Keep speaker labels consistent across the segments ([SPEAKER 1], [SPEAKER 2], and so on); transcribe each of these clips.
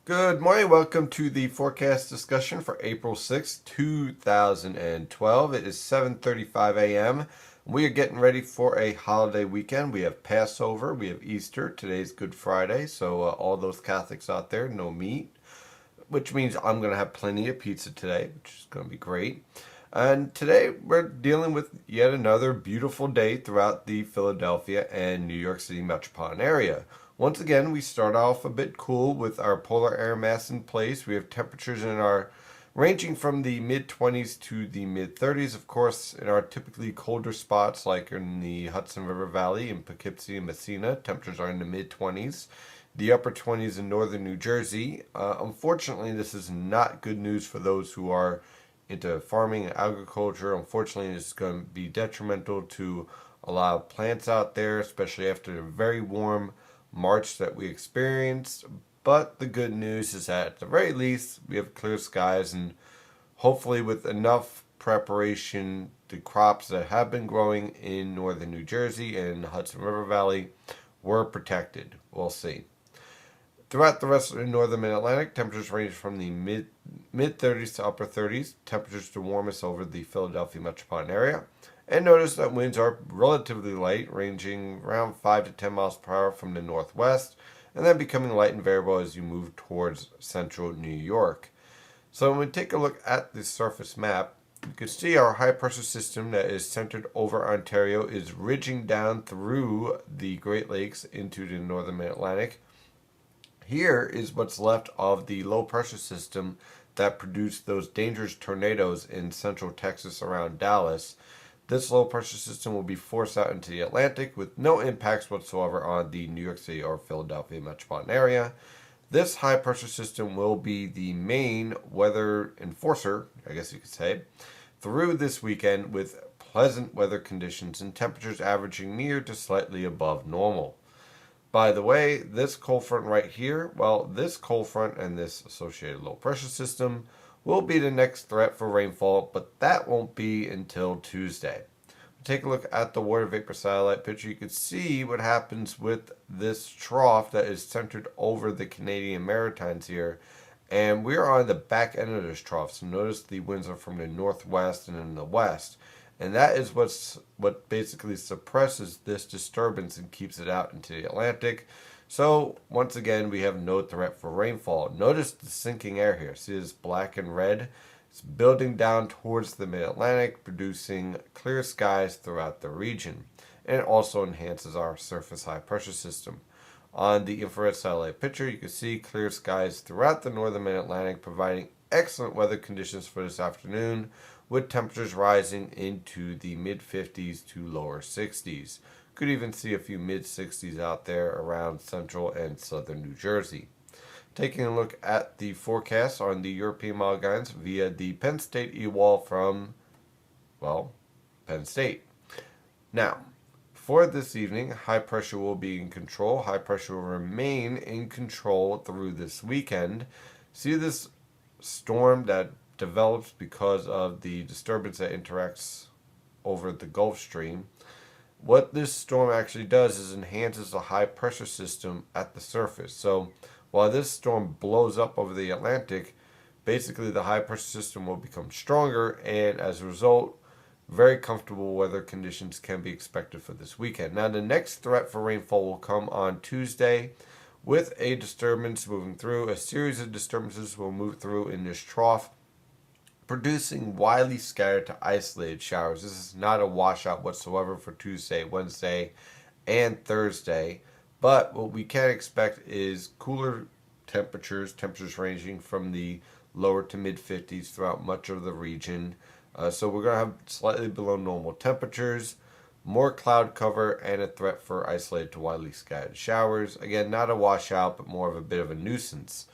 [SPEAKER 1] Good morning. Welcome to the forecast discussion for April 6th, 2012. It is 7:35 a.m. We are getting ready for a holiday weekend. We have Passover, we have Easter. Today's Good Friday, so all those Catholics out there, no meat, which means I'm going to have plenty of pizza today, which is going to be great. And today we're dealing with yet another beautiful day throughout the Philadelphia and New York City metropolitan area. Once again, we start off a bit cool with our polar air mass in place. We have temperatures in our ranging from the mid 20s to the mid 30s. Of course, in our typically colder spots like in the Hudson River Valley in Poughkeepsie and Messina, temperatures are in the mid 20s. The upper 20s in northern New Jersey. Unfortunately, this is not good news for those who are into farming and agriculture. Unfortunately, it's going to be detrimental to a lot of plants out there, especially after the very warm March that we experienced. But the good news is that at the very least, we have clear skies, and hopefully with enough preparation, the crops that have been growing in northern New Jersey and the Hudson River Valley were protected. We'll see. Throughout the rest of the northern mid-Atlantic, temperatures range from the mid 30s to upper 30s. Temperatures the warmest over the Philadelphia metropolitan area. And notice that winds are relatively light, ranging around 5 to 10 miles per hour from the northwest, and then becoming light and variable as you move towards central New York. So when we take a look at the surface map, you can see our high pressure system that is centered over Ontario is ridging down through the Great Lakes into the northern mid-Atlantic. Here is what's left of the low pressure system that produced those dangerous tornadoes in central Texas around Dallas. This low pressure system will be forced out into the Atlantic with no impacts whatsoever on the New York City or Philadelphia metropolitan area. This high pressure system will be the main weather enforcer, I guess you could say, through this weekend with pleasant weather conditions and temperatures averaging near to slightly above normal. By the way, this cold front right here, well, this cold front and this associated low pressure system will be the next threat for rainfall, but that won't be until Tuesday. Take a look at the water vapor satellite picture. You can see what happens with this trough that is centered over the Canadian Maritimes here. And we are on the back end of this trough. So notice the winds are from the northwest and in the west. And that is what basically suppresses this disturbance and keeps it out into the Atlantic. So once again, we have no threat for rainfall. Notice the sinking air here. See this black and red? It's building down towards the mid-Atlantic, producing clear skies throughout the region. And it also enhances our surface high pressure system. On the infrared satellite picture, you can see clear skies throughout the northern mid-Atlantic, providing excellent weather conditions for this afternoon, with temperatures rising into the mid-50s to lower 60s. Could even see a few mid-60s out there around central and southern New Jersey. Taking a look at the forecast on the European model guidance via the Penn State e-wall from, well, Penn State. Now, for this evening, high pressure will be in control. High pressure will remain in control through this weekend. See this storm that develops because of the disturbance that interacts over the Gulf Stream. What this storm actually does is enhances the high pressure system at the surface. So while this storm blows up over the Atlantic, basically the high pressure system will become stronger, and as a result, very comfortable weather conditions can be expected for this weekend. Now, the next threat for rainfall will come on Tuesday with a disturbance moving through. A series of disturbances will move through in this trough, producing widely scattered to isolated showers. This is not a washout whatsoever for Tuesday, Wednesday, and Thursday. But what we can expect is cooler temperatures ranging from the lower to mid 50s throughout much of the region. So we're going to have slightly below normal temperatures, more cloud cover, and a threat for isolated to widely scattered showers. Again, not a washout, but more of a bit of a nuisance.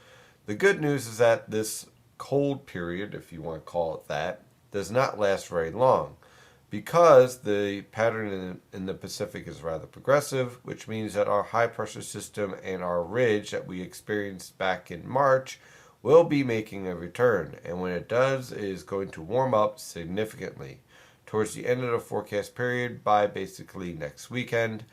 [SPEAKER 1] The good news is that this cold period, if you want to call it that, does not last very long, because the pattern in the Pacific is rather progressive, which means that our high pressure system and our ridge that we experienced back in March will be making a return. And when it does, it is going to warm up significantly towards the end of the forecast period by basically next weekend.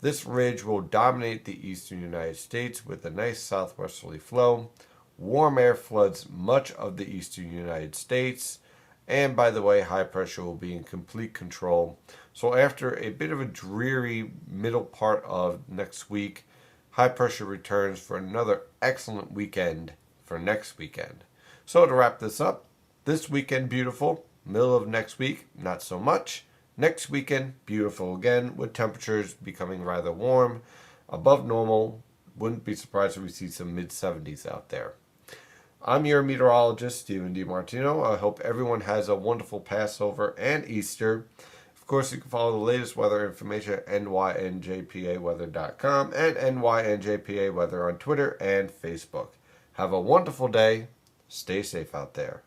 [SPEAKER 1] This ridge will dominate the eastern United States with a nice southwesterly flow. Warm air floods much of the eastern United States. And by the way, high pressure will be in complete control. So after a bit of a dreary middle part of next week, high pressure returns for another excellent weekend for next weekend. So to wrap this up, this weekend beautiful, middle of next week not so much. Next weekend beautiful again with temperatures becoming rather warm, above normal. Wouldn't be surprised if we see some mid 70s out there. I'm your meteorologist, Stephen DiMartino. I hope everyone has a wonderful Passover and Easter. Of course, you can follow the latest weather information at nynjpaweather.com and nynjpaweather on Twitter and Facebook. Have a wonderful day. Stay safe out there.